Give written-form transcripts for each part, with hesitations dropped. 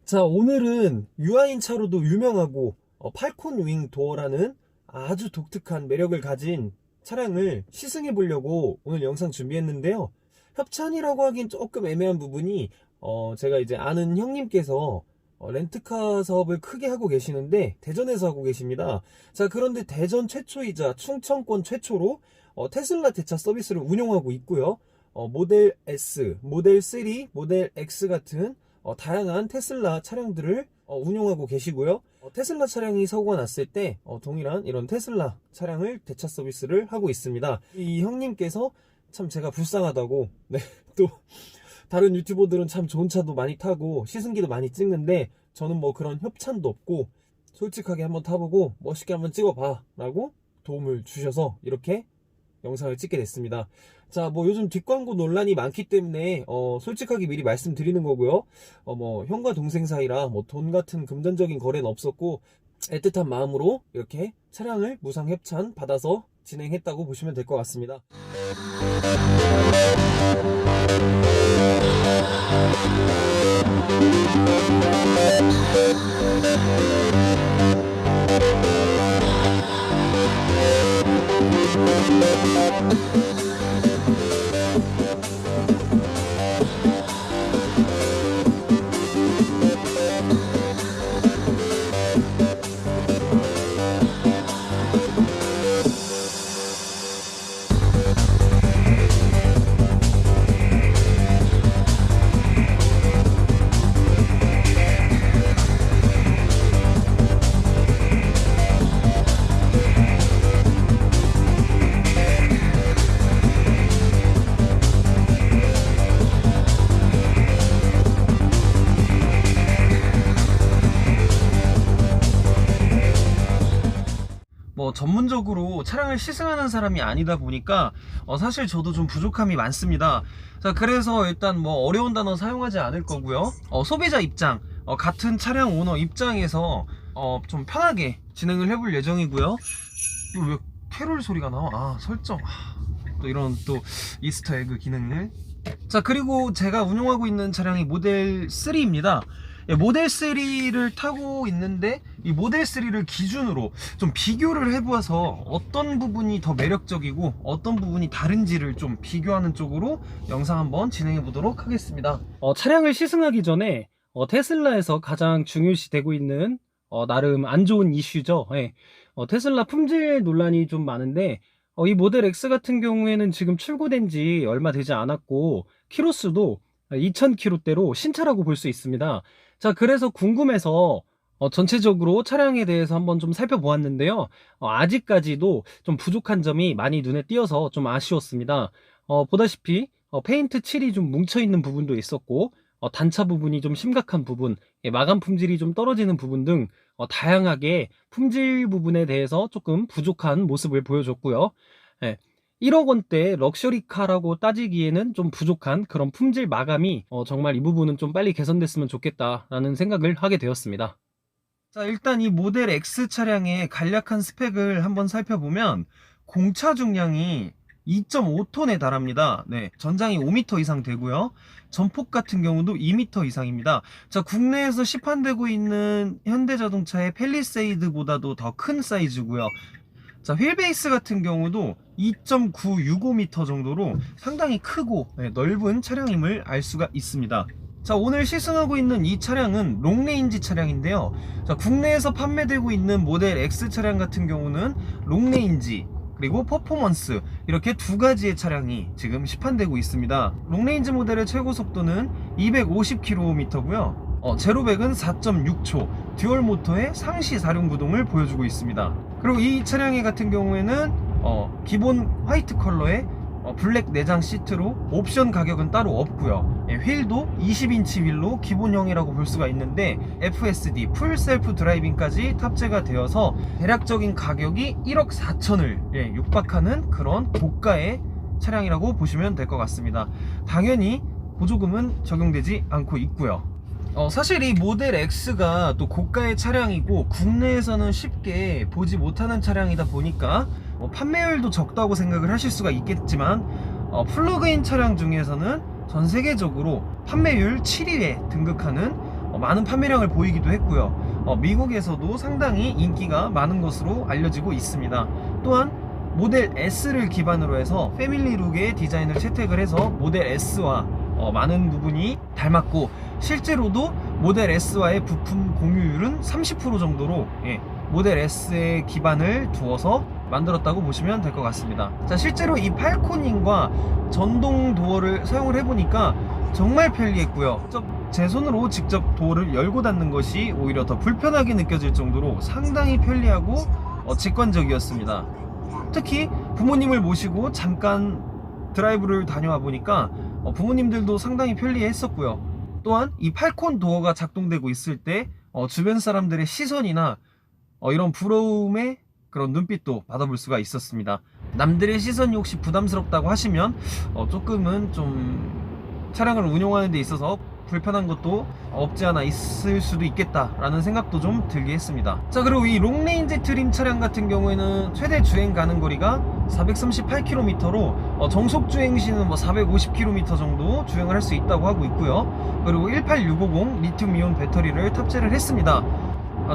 자, 오늘은 유아인 차로도 유명하고 팔콘 윙 도어라는 아주 독특한 매력을 가진 차량을 시승해 보려고 오늘 영상 준비했는데요. 협찬이라고 하긴 조금 애매한 부분이 제가 이제 아는 형님께서 렌트카 사업을 크게 하고 계시는데 대전에서 하고 계십니다. 자, 그런데 대전 최초이자 충청권 최초로 테슬라 대차 서비스를 운영하고 있고요. 모델 S, 모델 3, 모델 X 같은 다양한 테슬라 차량들을 운용하고 계시고요. 테슬라 차량이 사고가 났을 때 동일한 이런 테슬라 차량을 대차 서비스를 하고 있습니다. 이 형님께서 참 제가 불쌍하다고 네, 또 다른 유튜버들은 참 좋은 차도 많이 타고 시승기도 많이 찍는데 저는 뭐 그런 협찬도 없고 솔직하게 한번 타보고 멋있게 한번 찍어봐 라고 도움을 주셔서 이렇게 영상을 찍게 됐습니다. 자, 뭐 요즘 뒷광고 논란이 많기 때문에 솔직하게 미리 말씀드리는 거고요. 뭐 형과 동생 사이라 뭐 돈 같은 금전적인 거래는 없었고 애틋한 마음으로 이렇게 차량을 무상 협찬 받아서 진행했다고 보시면 될 것 같습니다. 뭐 전문적으로 차량을 시승하는 사람이 아니다 보니까 사실 저도 좀 부족함이 많습니다. 자, 그래서 일단 뭐 어려운 단어 사용하지 않을 거고요. 소비자 입장, 같은 차량 오너 입장에서 좀 편하게 진행을 해볼 예정이고요. 이거 왜 캐롤 소리가 나와? 아, 설정. 또 이런 또 이스터 에그 기능을. 자, 그리고 제가 운용하고 있는 차량이 모델 3입니다. 모델 3를 타고 있는데 이 모델 3를 기준으로 좀 비교를 해보아서 어떤 부분이 더 매력적이고 어떤 부분이 다른지를 좀 비교하는 쪽으로 영상 한번 진행해 보도록 하겠습니다. 차량을 시승하기 전에 테슬라에서 가장 중요시 되고 있는 나름 안 좋은 이슈죠. 예. 테슬라 품질 논란이 좀 많은데 이 모델 X 같은 경우에는 지금 출고된 지 얼마 되지 않았고 키로수도 2000km대로 신차라고 볼 수 있습니다. 자, 그래서 궁금해서 전체적으로 차량에 대해서 한번 좀 살펴보았는데요. 아직까지도 좀 부족한 점이 많이 눈에 띄어서 좀 아쉬웠습니다. 보다시피 페인트 칠이 좀 뭉쳐있는 부분도 있었고 단차 부분이 좀 심각한 부분, 마감 품질이 좀 떨어지는 부분 등 다양하게 품질 부분에 대해서 조금 부족한 모습을 보여줬고요. 1억 원대 럭셔리카라고 따지기에는 좀 부족한 그런 품질 마감이 정말 이 부분은 좀 빨리 개선됐으면 좋겠다라는 생각을 하게 되었습니다. 자, 일단 이 모델 X 차량의 간략한 스펙을 한번 살펴보면 공차 중량이 2.5톤에 달합니다. 네, 전장이 5m 이상 되고요. 전폭 같은 경우도 2m 이상입니다. 자, 국내에서 시판되고 있는 현대자동차의 팰리세이드보다도 더 큰 사이즈고요. 자, 휠베이스 같은 경우도 2.965m 정도로 상당히 크고 넓은 차량임을 알 수가 있습니다. 자, 오늘 시승하고 있는 이 차량은 롱레인지 차량인데요. 자, 국내에서 판매되고 있는 모델 X 차량 같은 경우는 롱레인지 그리고 퍼포먼스 이렇게 두 가지의 차량이 지금 시판되고 있습니다. 롱레인지 모델의 최고 속도는 250km고요. 제로백은 4.6초, 듀얼 모터의 상시 사륜 구동을 보여주고 있습니다. 그리고 이 차량의 같은 경우에는 기본 화이트 컬러의 블랙 내장 시트로 옵션 가격은 따로 없고요. 휠도 20인치 휠로 기본형이라고 볼 수가 있는데 FSD 풀 셀프 드라이빙까지 탑재가 되어서 대략적인 가격이 1억 4천을 육박하는 그런 고가의 차량이라고 보시면 될 것 같습니다. 당연히 보조금은 적용되지 않고 있고요. 사실 이 모델 X가 또 고가의 차량이고 국내에서는 쉽게 보지 못하는 차량이다 보니까 판매율도 적다고 생각을 하실 수가 있겠지만 플러그인 차량 중에서는 전 세계적으로 판매율 7위에 등극하는 많은 판매량을 보이기도 했고요. 미국에서도 상당히 인기가 많은 것으로 알려지고 있습니다. 또한 모델 S를 기반으로 해서 패밀리룩의 디자인을 채택을 해서 모델 S와 많은 부분이 닮았고, 실제로도 모델 S와의 부품 공유율은 30% 정도로 모델 S의 기반을 두어서 만들었다고 보시면 될 것 같습니다. 자, 실제로 이 팔코닝과 전동 도어를 사용을 해보니까 정말 편리했고요. 제 손으로 직접 도어를 열고 닫는 것이 오히려 더 불편하게 느껴질 정도로 상당히 편리하고 직관적이었습니다. 특히 부모님을 모시고 잠깐 드라이브를 다녀와 보니까 부모님들도 상당히 편리했었고요. 또한 이 팔콘 도어가 작동되고 있을 때 주변 사람들의 시선이나 이런 부러움의 그런 눈빛도 받아볼 수가 있었습니다. 남들의 시선이 혹시 부담스럽다고 하시면 조금은 좀 차량을 운용하는 데 있어서 불편한 것도 없지 않아 있을 수도 있겠다라는 생각도 좀 들게 했습니다. 자, 그리고 이 롱레인지 트림 차량 같은 경우에는 최대 주행 가는 거리가 438km로 정속 주행 시는 450km 정도 주행을 할 수 있다고 하고 있고요. 그리고 18650 리튬 이온 배터리를 탑재를 했습니다.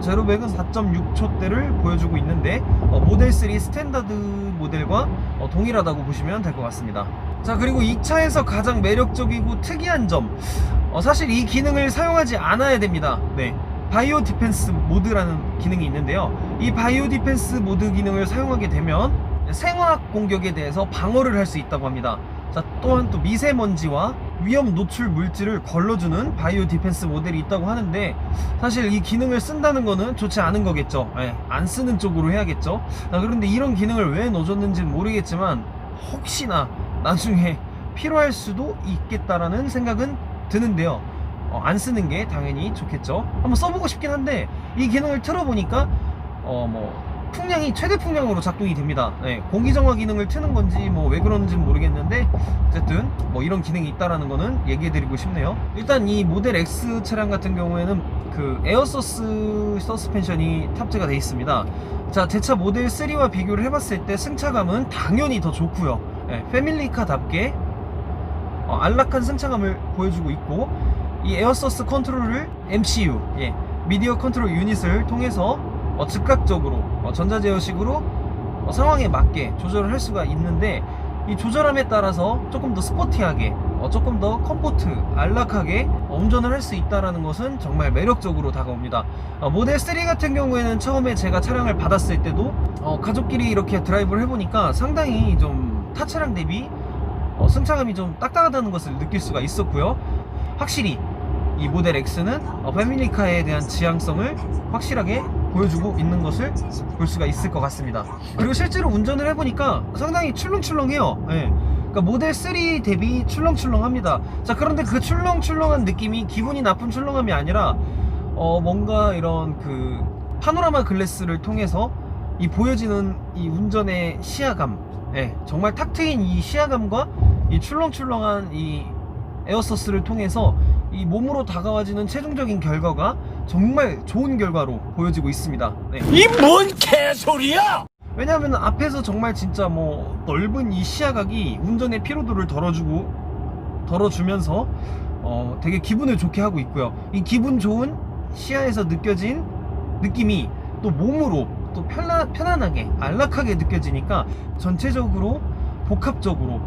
제로백은 4.6초대를 보여주고 있는데 모델 3 스탠다드 모델과 동일하다고 보시면 될 것 같습니다. 자, 그리고 이 차에서 가장 매력적이고 특이한 점, 사실 이 기능을 사용하지 않아야 됩니다. 바이오 디펜스 모드라는 기능이 있는데요. 이 바이오 디펜스 모드 기능을 사용하게 되면 생화학 공격에 대해서 방어를 할 수 있다고 합니다. 자, 또한 또 미세먼지와 위험 노출 물질을 걸러주는 바이오 디펜스 모델이 있다고 하는데, 사실 이 기능을 쓴다는 거는 좋지 않은 거겠죠. 안 쓰는 쪽으로 해야겠죠. 그런데 이런 기능을 왜 넣어줬는지는 모르겠지만 혹시나 나중에 필요할 수도 있겠다라는 생각은 드는데요. 안 쓰는 게 당연히 좋겠죠. 한번 써보고 싶긴 한데 이 기능을 틀어보니까 풍량이 최대 풍량으로 작동이 됩니다. 공기정화 기능을 트는 건지 왜 그러는지는 모르겠는데 어쨌든 이런 기능이 있다라는 거는 얘기해드리고 싶네요. 일단 이 모델 X 차량 같은 경우에는 그 에어소스 서스펜션이 탑재가 되어 있습니다. 자, 제 차 모델 3와 비교를 해봤을 때 승차감은 당연히 더 좋고요. 패밀리카답게 안락한 승차감을 보여주고 있고, 이 에어소스 컨트롤을 MCU 미디어 컨트롤 유닛을 통해서 즉각적으로 전자제어식으로 상황에 맞게 조절을 할 수가 있는데, 이 조절함에 따라서 조금 더 스포티하게 조금 더 컴포트 안락하게 운전을 할 수 있다는 것은 정말 매력적으로 다가옵니다. 모델 3 같은 경우에는 처음에 제가 차량을 받았을 때도 가족끼리 이렇게 드라이브를 해보니까 상당히 좀 타 차량 대비 승차감이 좀 딱딱하다는 것을 느낄 수가 있었고요. 확실히 이 모델 X는 패밀리카에 대한 지향성을 확실하게 보여주고 있는 것을 볼 수가 있을 것 같습니다. 그리고 실제로 운전을 해보니까 상당히 출렁출렁해요. 그러니까 모델 3 대비 출렁출렁합니다. 자, 그런데 그 출렁출렁한 느낌이 기분이 나쁜 출렁함이 아니라 뭔가 이런 그 파노라마 글래스를 통해서 이 보여지는 이 운전의 시야감, 정말 탁 트인 이 시야감과 이 출렁출렁한 이 에어소스를 통해서 이 몸으로 다가와지는 최종적인 결과가 정말 좋은 결과로 보여지고 있습니다. 이 뭔 개소리야! 왜냐하면 앞에서 정말 진짜 넓은 이 시야각이 운전의 피로도를 덜어주면서 되게 기분을 좋게 하고 있고요. 이 기분 좋은 시야에서 느껴진 느낌이 또 몸으로 또 편안하게 안락하게 느껴지니까 전체적으로 복합적으로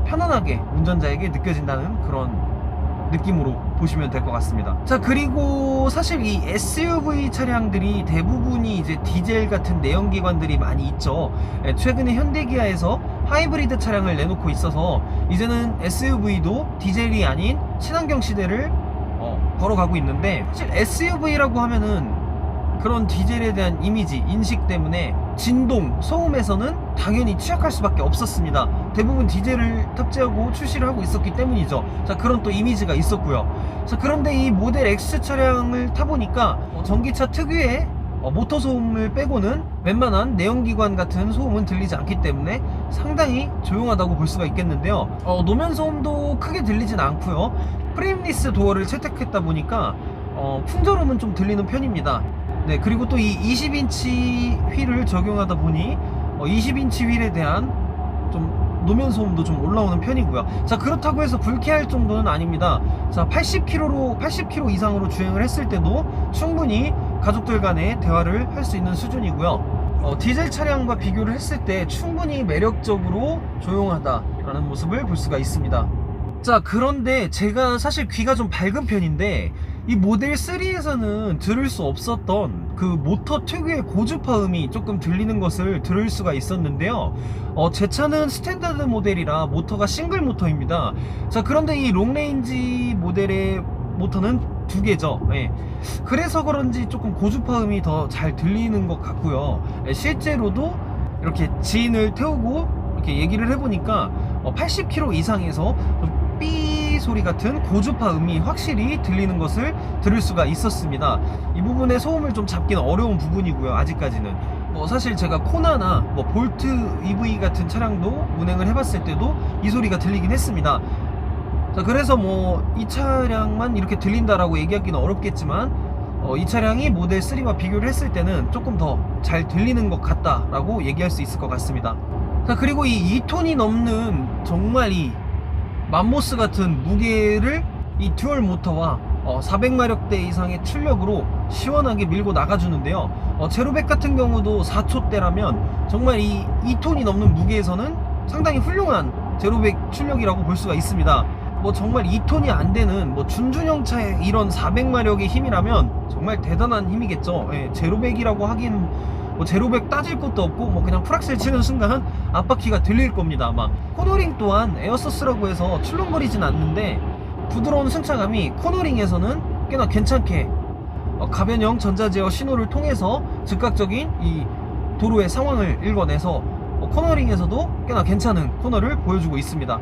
편안하게 운전자에게 느껴진다는 그런 느낌으로 보시면 될 것 같습니다. 자, 그리고 사실 이 SUV 차량들이 대부분이 이제 디젤 같은 내연기관들이 많이 있죠. 최근에 현대기아에서 하이브리드 차량을 내놓고 있어서 이제는 SUV도 디젤이 아닌 친환경 시대를 걸어가고 있는데, 사실 SUV라고 하면은 그런 디젤에 대한 이미지, 인식 때문에 진동, 소음에서는 당연히 취약할 수밖에 없었습니다. 대부분 디젤을 탑재하고 출시를 하고 있었기 때문이죠. 자, 그런 또 이미지가 있었고요. 자, 그런데 이 모델 X 차량을 타보니까 전기차 특유의 모터 소음을 빼고는 웬만한 내연기관 같은 소음은 들리지 않기 때문에 상당히 조용하다고 볼 수가 있겠는데요. 노면 소음도 크게 들리진 않고요. 프레임리스 도어를 채택했다 보니까 풍절음은 좀 들리는 편입니다. 그리고 또 이 20인치 휠을 적용하다 보니 20인치 휠에 대한 좀 노면 소음도 좀 올라오는 편이고요. 자, 그렇다고 해서 불쾌할 정도는 아닙니다. 자, 80km 이상으로 주행을 했을 때도 충분히 가족들 간의 대화를 할 수 있는 수준이고요. 디젤 차량과 비교를 했을 때 충분히 매력적으로 조용하다라는 모습을 볼 수가 있습니다. 자, 그런데 제가 사실 귀가 좀 밝은 편인데 이 모델 3에서는 들을 수 없었던 그 모터 특유의 고주파음이 조금 들리는 것을 들을 수가 있었는데요. 제 차는 스탠다드 모델이라 모터가 싱글 모터입니다. 자, 그런데 이 롱레인지 모델의 모터는 두 개죠. 예. 그래서 그런지 조금 고주파음이 더 잘 들리는 것 같고요. 예, 실제로도 이렇게 지인을 태우고 이렇게 얘기를 해보니까 80km 이상에서 삐 소리 같은 고주파 음이 확실히 들리는 것을 들을 수가 있었습니다. 이 부분의 소음을 좀 잡기는 어려운 부분이고요. 아직까지는 사실 제가 코나나 볼트 EV 같은 차량도 운행을 해봤을 때도 이 소리가 들리긴 했습니다. 자, 그래서 이 차량만 이렇게 들린다라고 얘기하기는 어렵겠지만 이 차량이 모델 3와 비교를 했을 때는 조금 더 잘 들리는 것 같다라고 얘기할 수 있을 것 같습니다. 자, 그리고 이 2톤이 넘는 정말 이 맘모스 같은 무게를 이 듀얼 모터와 400마력대 이상의 출력으로 시원하게 밀고 나가주는데요. 제로백 같은 경우도 4초대라면 정말 이 2톤이 넘는 무게에서는 상당히 훌륭한 제로백 출력이라고 볼 수가 있습니다. 정말 2톤이 안 되는 준준형차의 이런 400마력의 힘이라면 정말 대단한 힘이겠죠. 예, 제로백이라고 하긴 제로백 따질 것도 없고 그냥 풀악셀 치는 순간 앞바퀴가 들릴 겁니다. 아마 코너링 또한 에어서스라고 해서 출렁거리진 않는데 부드러운 승차감이 코너링에서는 꽤나 괜찮게 가변형 전자제어 신호를 통해서 즉각적인 이 도로의 상황을 읽어내서 코너링에서도 꽤나 괜찮은 코너를 보여주고 있습니다.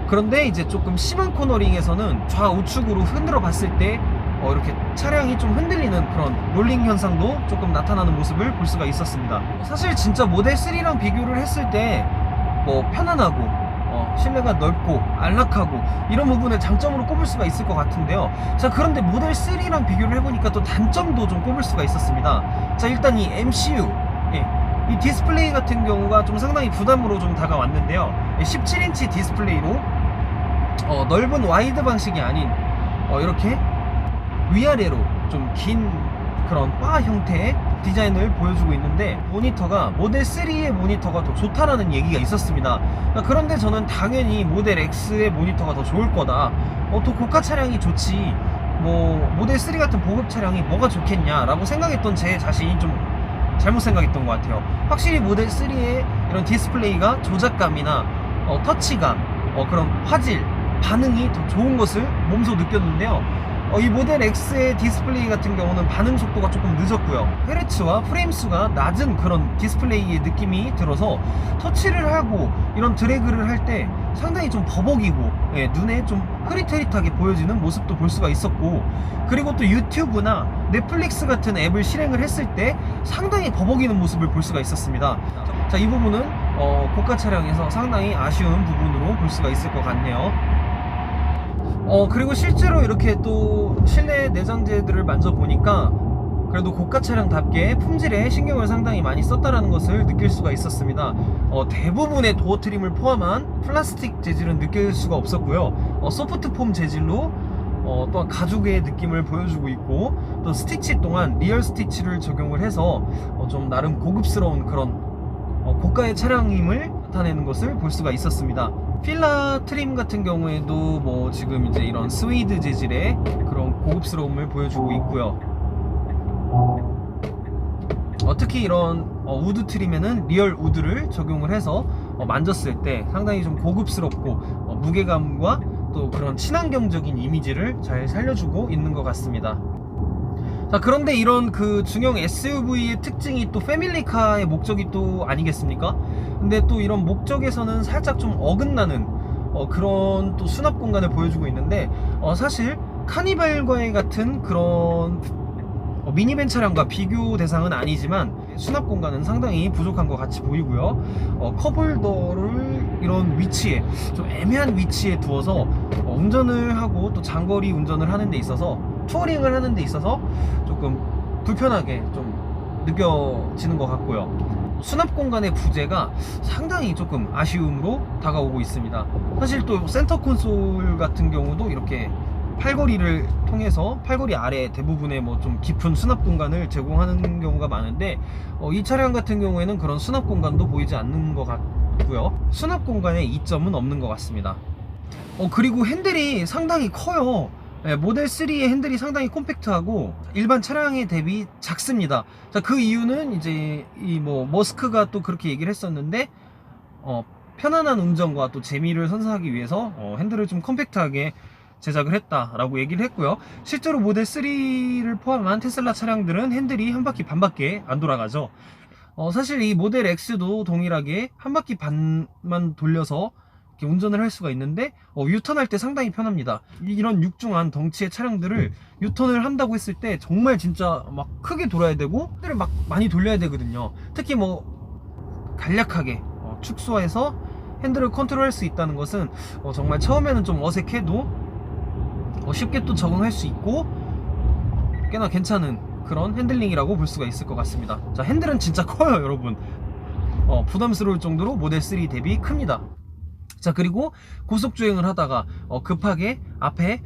그런데 이제 조금 심한 코너링에서는 좌우측으로 흔들어 봤을 때 이렇게 차량이 좀 흔들리는 그런 롤링 현상도 조금 나타나는 모습을 볼 수가 있었습니다. 사실 진짜 모델 3랑 비교를 했을 때 편안하고 실내가 넓고 안락하고 이런 부분을 장점으로 꼽을 수가 있을 것 같은데요. 자, 그런데 모델 3랑 비교를 해보니까 또 단점도 좀 꼽을 수가 있었습니다. 자, 일단 이 MCU, 이 디스플레이 같은 경우가 좀 상당히 부담으로 좀 다가왔는데요. 17인치 디스플레이로 넓은 와이드 방식이 아닌 이렇게 위아래로 좀 긴 그런 바 형태의 디자인을 보여주고 있는데 모니터가 모델 3의 모니터가 더 좋다라는 얘기가 있었습니다. 그런데 저는 당연히 모델 X의 모니터가 더 좋을 거다. 또 고가 차량이 좋지 모델 3 같은 보급 차량이 뭐가 좋겠냐라고 생각했던 제 자신이 좀 잘못 생각했던 것 같아요. 확실히 모델 3의 이런 디스플레이가 조작감이나 터치감, 그런 화질, 반응이 더 좋은 것을 몸소 느꼈는데요. 이 모델 X의 디스플레이 같은 경우는 반응 속도가 조금 늦었고요. 헤르츠와 프레임 수가 낮은 그런 디스플레이의 느낌이 들어서 터치를 하고 이런 드래그를 할 때 상당히 좀 버벅이고 눈에 좀 흐릿흐릿하게 보여지는 모습도 볼 수가 있었고, 그리고 또 유튜브나 넷플릭스 같은 앱을 실행을 했을 때 상당히 버벅이는 모습을 볼 수가 있었습니다. 자, 이 부분은 고가 차량에서 상당히 아쉬운 부분으로 볼 수가 있을 것 같네요. 그리고 실제로 이렇게 또 실내 내장재들을 만져보니까 그래도 고가 차량답게 품질에 신경을 상당히 많이 썼다라는 것을 느낄 수가 있었습니다. 대부분의 도어 트림을 포함한 플라스틱 재질은 느낄 수가 없었고요. 소프트 폼 재질로 또한 가죽의 느낌을 보여주고 있고, 또 스티치 또한 리얼 스티치를 적용을 해서 좀 나름 고급스러운 그런 고가의 차량임을 나타내는 것을 볼 수가 있었습니다. 필라 트림 같은 경우에도 지금 이제 이런 스웨이드 재질의 그런 고급스러움을 보여주고 있고요. 특히 이런 우드 트림에는 리얼 우드를 적용을 해서 만졌을 때 상당히 좀 고급스럽고 무게감과 또 그런 친환경적인 이미지를 잘 살려주고 있는 것 같습니다. 자, 그런데 이런 그 중형 SUV의 특징이 또 패밀리카의 목적이 또 아니겠습니까? 근데 또 이런 목적에서는 살짝 좀 어긋나는 그런 또 수납 공간을 보여주고 있는데, 사실 카니발과의 같은 그런 미니밴 차량과 비교 대상은 아니지만 수납 공간은 상당히 부족한 것 같이 보이고요. 컵홀더를 이런 위치에, 좀 애매한 위치에 두어서 운전을 하고 또 장거리 운전을 하는 데 있어서, 투어링을 하는 데 있어서 조금 불편하게 좀 느껴지는 것 같고요. 수납 공간의 부재가 상당히 조금 아쉬움으로 다가오고 있습니다. 사실 또 센터 콘솔 같은 경우도 이렇게 팔걸이를 통해서 팔걸이 아래 대부분의 뭐 좀 깊은 수납 공간을 제공하는 경우가 많은데 이 차량 같은 경우에는 그런 수납 공간도 보이지 않는 것 같고요. 수납 공간에 이점은 없는 것 같습니다. 그리고 핸들이 상당히 커요. 모델 3의 핸들이 상당히 콤팩트하고 일반 차량에 대비 작습니다. 자, 그 이유는 이제 이 뭐 머스크가 또 그렇게 얘기를 했었는데 편안한 운전과 또 재미를 선사하기 위해서 핸들을 좀 컴팩트하게 제작을 했다라고 얘기를 했고요. 실제로 모델 3를 포함한 테슬라 차량들은 핸들이 한 바퀴 반밖에 안 돌아가죠. 사실 이 모델 X도 동일하게 한 바퀴 반만 돌려서 이렇게 운전을 할 수가 있는데 유턴할 때 상당히 편합니다. 이런 육중한 덩치의 차량들을 유턴을 한다고 했을 때 정말 진짜 막 크게 돌아야 되고 핸들을 막 많이 돌려야 되거든요. 특히 뭐 간략하게 축소해서 핸들을 컨트롤할 수 있다는 것은 정말 처음에는 좀 어색해도 쉽게 또 적응할 수 있고 꽤나 괜찮은 그런 핸들링이라고 볼 수가 있을 것 같습니다. 자, 핸들은 진짜 커요 여러분. 부담스러울 정도로 모델 3 대비 큽니다. 자, 그리고 고속주행을 하다가 급하게 앞에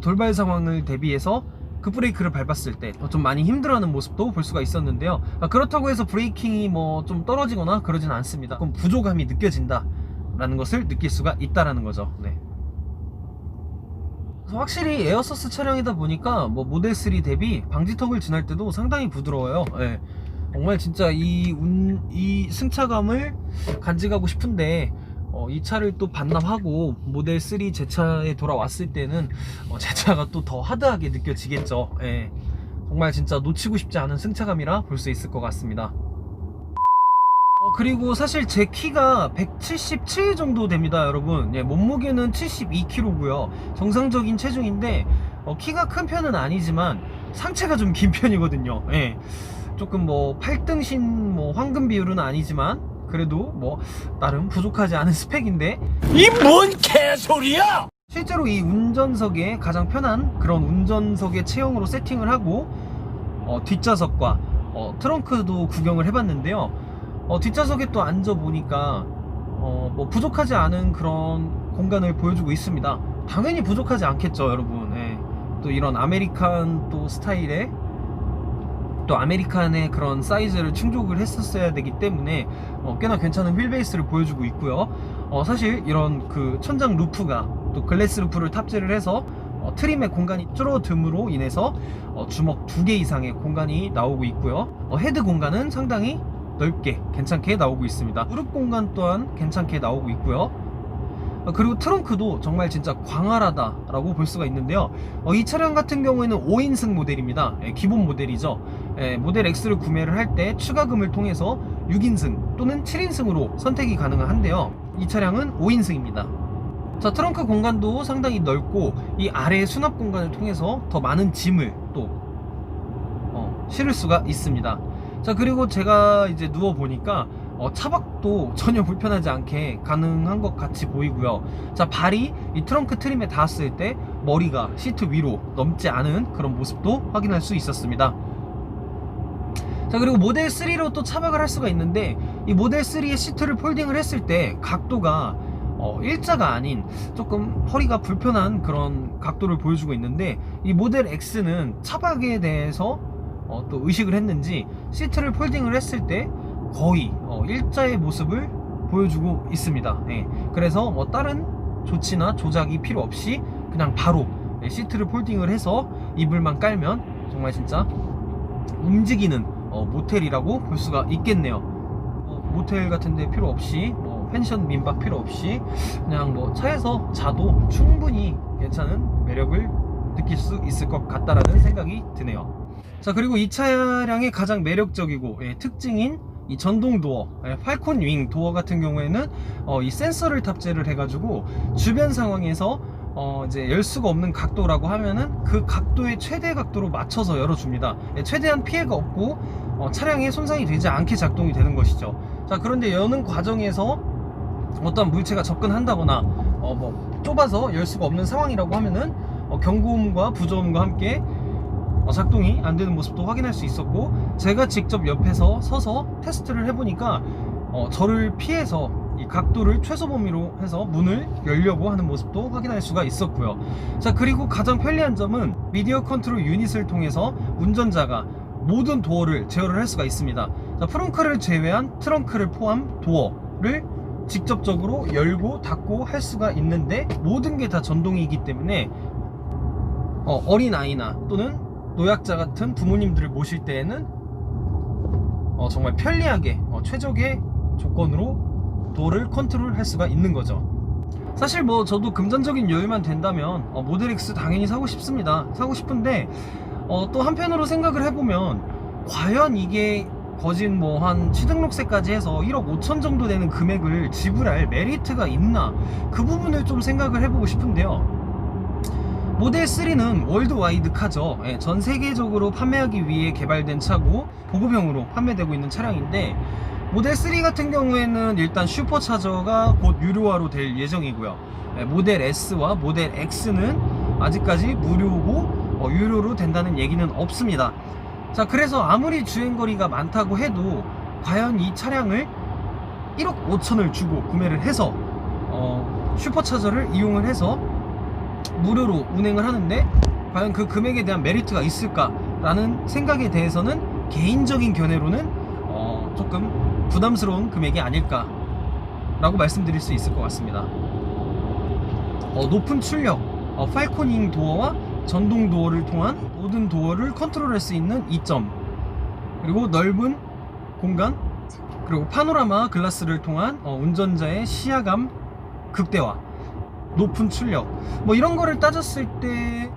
돌발 상황을 대비해서 급브레이크를 밟았을 때 좀 많이 힘들어하는 모습도 볼 수가 있었는데요. 그렇다고 해서 브레이킹이 뭐 좀 떨어지거나 그러진 않습니다. 그럼 부족함이 느껴진다 라는 것을 느낄 수가 있다라는 거죠. 네. 확실히 에어서스 차량이다 보니까 뭐 모델 3 대비 방지턱을 지날 때도 상당히 부드러워요. 네. 정말 진짜 이 승차감을 간직하고 싶은데 이 차를 또 반납하고 모델 3 제 차에 돌아왔을 때는 제 차가 또 더 하드하게 느껴지겠죠. 예. 정말 진짜 놓치고 싶지 않은 승차감이라 볼 수 있을 것 같습니다. 그리고 사실 제 키가 177 정도 됩니다 여러분. 예, 몸무게는 72kg고요 정상적인 체중인데 키가 큰 편은 아니지만 상체가 좀 긴 편이거든요. 예. 조금 뭐 8등신 뭐 황금 비율은 아니지만 그래도 뭐 나름 부족하지 않은 스펙인데 이 뭔 개소리야! 실제로 이 운전석에 가장 편한 그런 운전석의 체형으로 세팅을 하고 뒷좌석과 트렁크도 구경을 해봤는데요. 뒷좌석에 또 앉아보니까 뭐 부족하지 않은 그런 공간을 보여주고 있습니다. 당연히 부족하지 않겠죠 여러분. 예. 또 이런 아메리칸 또 스타일의 또 아메리칸의 그런 사이즈를 충족을 했었어야 되기 때문에 꽤나 괜찮은 휠베이스를 보여주고 있고요. 사실 이런 그 천장 루프가 또 글래스 루프를 탑재를 해서 트림의 공간이 줄어듦으로 인해서 주먹 2개 이상의 공간이 나오고 있고요. 헤드 공간은 상당히 넓게 괜찮게 나오고 있습니다. 무릎 공간 또한 괜찮게 나오고 있고요. 그리고 트렁크도 정말 진짜 광활하다 라고 볼 수가 있는데요. 이 차량 같은 경우에는 5인승 모델입니다. 기본 모델이죠. 모델 X를 구매를 할 때 추가금을 통해서 6인승 또는 7인승으로 선택이 가능한데요. 이 차량은 5인승입니다. 자, 트렁크 공간도 상당히 넓고 이 아래 수납 공간을 통해서 더 많은 짐을 또 실을 수가 있습니다. 자, 그리고 제가 이제 누워보니까 차박도 전혀 불편하지 않게 가능한 것 같이 보이고요. 자, 발이 이 트렁크 트림에 닿았을 때 머리가 시트 위로 넘지 않은 그런 모습도 확인할 수 있었습니다. 자, 그리고 모델 3로 또 차박을 할 수가 있는데 이 모델 3의 시트를 폴딩을 했을 때 각도가 일자가 아닌 조금 허리가 불편한 그런 각도를 보여주고 있는데 이 모델 X는 차박에 대해서 또 의식을 했는지 시트를 폴딩을 했을 때 거의 일자의 모습을 보여주고 있습니다. 네. 그래서 뭐 다른 조치나 조작이 필요 없이 그냥 바로 시트를 폴딩을 해서 이불만 깔면 정말 진짜 움직이는 모텔이라고 볼 수가 있겠네요. 모텔 같은데 필요 없이 펜션 민박 필요 없이 그냥 뭐 차에서 자도 충분히 괜찮은 매력을 느낄 수 있을 것 같다라는 생각이 드네요. 자, 그리고 이 차량의 가장 매력적이고 특징인 이 전동 도어, 팔콘 윙 도어 같은 경우에는 이 센서를 탑재를 해가지고 주변 상황에서 이제 열 수가 없는 각도라고 하면은 그 각도의 최대 각도로 맞춰서 열어줍니다. 최대한 피해가 없고 차량에 손상이 되지 않게 작동이 되는 것이죠. 자, 그런데 여는 과정에서 어떤 물체가 접근한다거나 뭐 좁아서 열 수가 없는 상황이라고 하면은 경고음과 부조음과 함께 작동이 안 되는 모습도 확인할 수 있었고, 제가 직접 옆에서 서서 테스트를 해보니까 저를 피해서 이 각도를 최소 범위로 해서 문을 열려고 하는 모습도 확인할 수가 있었고요. 자, 그리고 가장 편리한 점은 미디어 컨트롤 유닛을 통해서 운전자가 모든 도어를 제어를 할 수가 있습니다. 자, 프렁크를 제외한 트렁크를 포함 도어를 직접적으로 열고 닫고 할 수가 있는데, 모든 게 다 전동이기 때문에 어린아이나 또는 노약자 같은 부모님들을 모실 때에는 정말 편리하게 최적의 조건으로 도어를 컨트롤 할 수가 있는 거죠. 사실 저도 금전적인 여유만 된다면 모델 X 당연히 사고 싶습니다. 사고 싶은데 또 한편으로 생각을 해보면, 과연 이게 거진 한 취등록세까지 해서 1억 5천 정도 되는 금액을 지불할 메리트가 있나, 그 부분을 좀 생각을 해보고 싶은데요. 모델 3는 월드와이드 카죠. 전 세계적으로 판매하기 위해 개발된 차고 보급형으로 판매되고 있는 차량인데, 모델 3 같은 경우에는 일단 슈퍼차저가 곧 유료화로 될 예정이고요. 모델 S와 모델 X는 아직까지 무료고 유료로 된다는 얘기는 없습니다. 자, 그래서 아무리 주행거리가 많다고 해도 과연 이 차량을 1억 5천을 주고 구매를 해서 슈퍼차저를 이용을 해서 무료로 운행을 하는데 과연 그 금액에 대한 메리트가 있을까라는 생각에 대해서는 개인적인 견해로는 조금 부담스러운 금액이 아닐까 라고 말씀드릴 수 있을 것 같습니다. 높은 출력, 팔코닝 도어와 전동 도어를 통한 모든 도어를 컨트롤할 수 있는 이점, 그리고 넓은 공간, 그리고 파노라마 글라스를 통한 운전자의 시야감 극대화, 높은 출력, 이런 거를 따졌을 때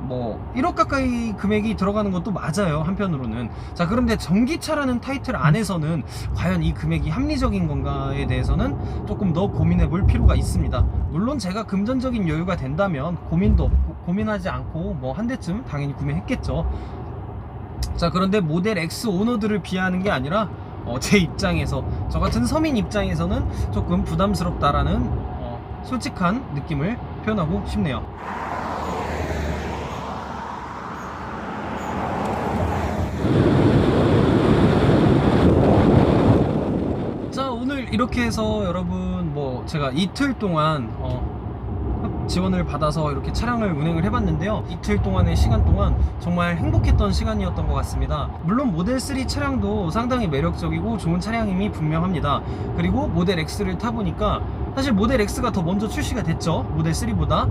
1억 가까이 금액이 들어가는 것도 맞아요, 한편으로는. 자, 그런데 전기차라는 타이틀 안에서는 과연 이 금액이 합리적인 건가에 대해서는 조금 더 고민해 볼 필요가 있습니다. 물론 제가 금전적인 여유가 된다면 고민도 없고, 고민하지 않고 한 대쯤 당연히 구매했겠죠. 자, 그런데 모델 X 오너들을 비하하는 게 아니라 제 입장에서, 저 같은 서민 입장에서는 조금 부담스럽다라는 솔직한 느낌을 표현하고 싶네요. 자, 오늘 이렇게 해서 여러분 제가 이틀 동안 지원을 받아서 이렇게 차량을 운행을 해봤는데요. 이틀 동안의 시간 동안 정말 행복했던 시간이었던 것 같습니다. 물론 모델 3 차량도 상당히 매력적이고 좋은 차량임이 분명합니다. 그리고 모델 X를 타보니까 사실 모델 X가 더 먼저 출시가 됐죠, 모델 3보다.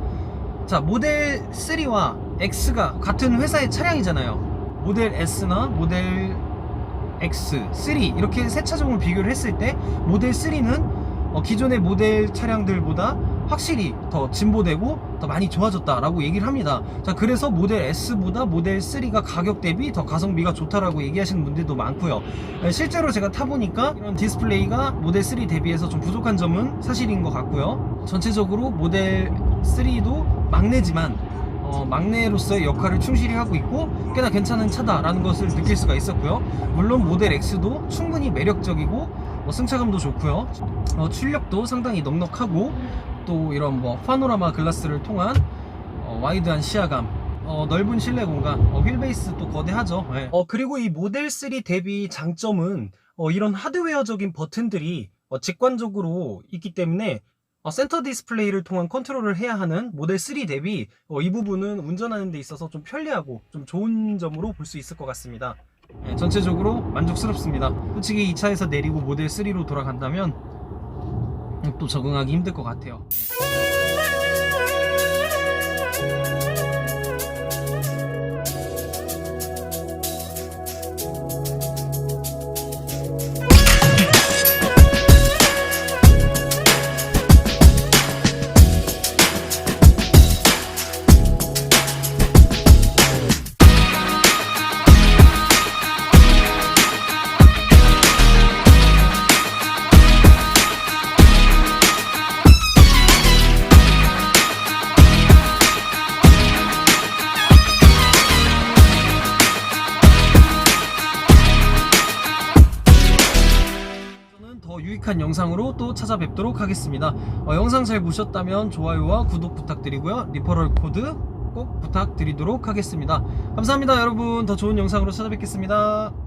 자, 모델 3와 X가 같은 회사의 차량이잖아요. 모델 S나 모델 X, 3 이렇게 세 차종을 비교를 했을 때 모델 3는 기존의 모델 차량들보다 확실히 더 진보되고 더 많이 좋아졌다라고 얘기를 합니다. 자, 그래서 모델 S보다 모델 3가 가격 대비 더 가성비가 좋다라고 얘기하시는 분들도 많고요. 실제로 제가 타보니까 이런 디스플레이가 모델 3 대비해서 좀 부족한 점은 사실인 것 같고요. 전체적으로 모델 3도 막내지만 막내로서의 역할을 충실히 하고 있고 꽤나 괜찮은 차다라는 것을 느낄 수가 있었고요. 물론 모델 X도 충분히 매력적이고 승차감도 좋고요. 출력도 상당히 넉넉하고, 또 이런 파노라마 글라스를 통한 와이드한 시야감, 넓은 실내 공간, 휠베이스도 거대하죠. 네. 그리고 이 모델 3 대비 장점은 이런 하드웨어적인 버튼들이 직관적으로 있기 때문에 센터 디스플레이를 통한 컨트롤을 해야 하는 모델 3 대비 이 부분은 운전하는 데 있어서 좀 편리하고 좀 좋은 점으로 볼 수 있을 것 같습니다. 전체적으로 만족스럽습니다. 솔직히 이 차에서 내리고 모델 3로 돌아간다면 또 적응하기 힘들 것 같아요. 유익한 영상으로 또 찾아뵙도록 하겠습니다. 영상 잘 보셨다면 좋아요와 구독 부탁드리고요. 리퍼럴 코드 꼭 부탁드리도록 하겠습니다. 감사합니다 여러분. 더 좋은 영상으로 찾아뵙겠습니다.